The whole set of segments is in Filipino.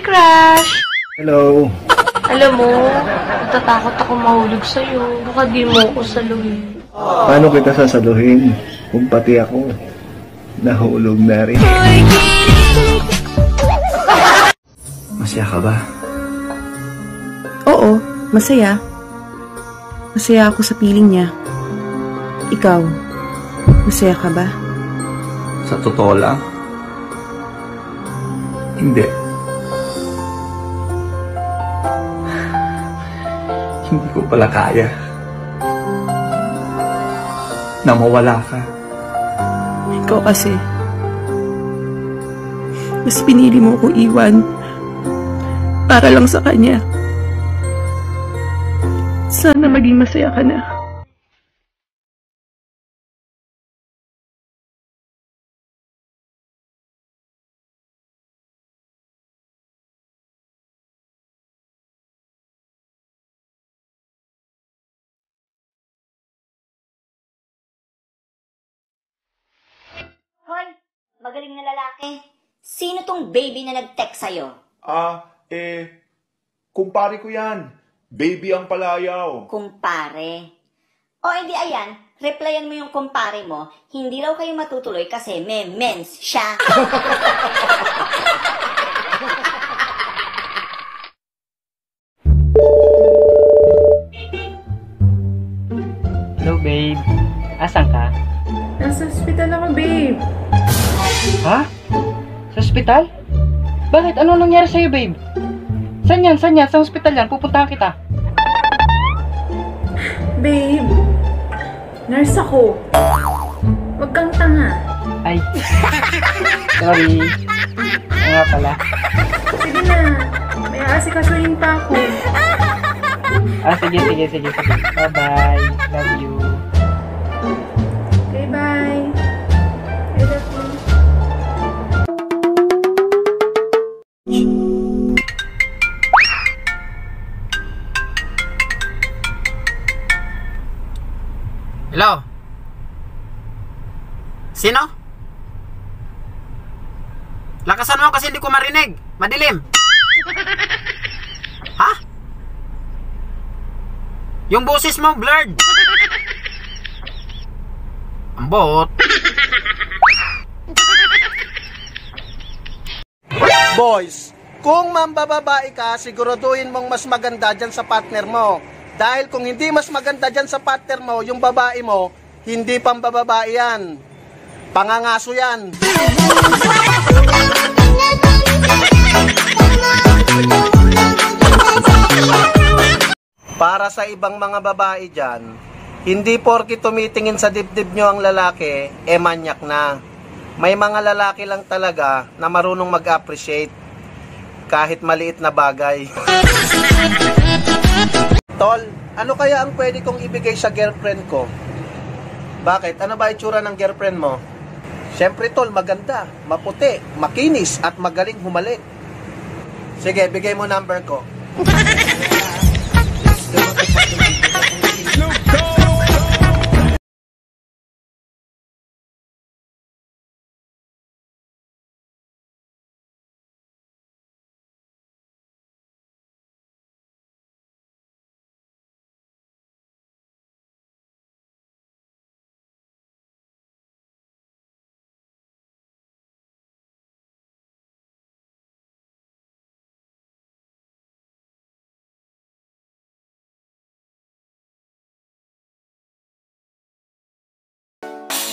Crush! Hello. Alam mo, natatakot ako mahulog sa'yo. Baka di mo ako saluhin. Paano kita sasaluhin kung pati ako nahulog na rin? Masaya ka ba? Oo, masaya. Masaya ako sa piling niya. Ikaw, masaya ka ba? Sa totoo lang? Hindi. Hindi ko pala kaya na mawala ka. Ikaw kasi, mas pinili mo ko iwan para lang sa kanya. Sana maging masaya ka na. Hoy, magaling na lalaki. Sino tong baby na nag-text sa'yo? Kumpare ko yan. Baby ang palayaw. Kumpare. O edi ayan, replyan mo yung kumpare mo, hindi raw kayo matutuloy kasi may mens siya. Hello, babe. Asan ka? Nasa ospital ako, babe. Ha? Sa ospital? Bakit? Ano nangyari sa'yo, babe? Saan yan? Saan yan? Sa ospital yan? Pupuntahan kita. Babe, nurse ako. Huwag kang tanga. Ay. Sorry. Oo nga pala. Sige na, may aasikasuhin pa ako. Sige. Bye-bye. Love you. Okay, bye. I love you. Hello? Sino? Lakasan mo kasi hindi ko marinig. Madilim. Ha? Yung boses mo blurred. Ambot. Boys, kung mambababae ka, siguraduhin mong mas maganda dyan sa partner mo. Dahil kung hindi mas maganda dyan sa partner mo, yung babae mo, hindi pambababae yan. Pangangaso yan. Para sa ibang mga babae dyan, hindi porki tumitingin sa dibdib nyo ang lalaki, manyak na. May mga lalaki lang talaga na marunong mag-appreciate kahit maliit na bagay. Tol, ano kaya ang pwede kong ibigay sa girlfriend ko? Bakit? Ano ba itsura ng girlfriend mo? Siyempre, tol, maganda, maputi, makinis, at magaling humalik. Sige, bigay mo number ko.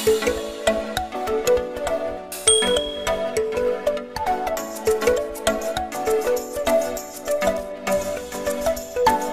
Thank you.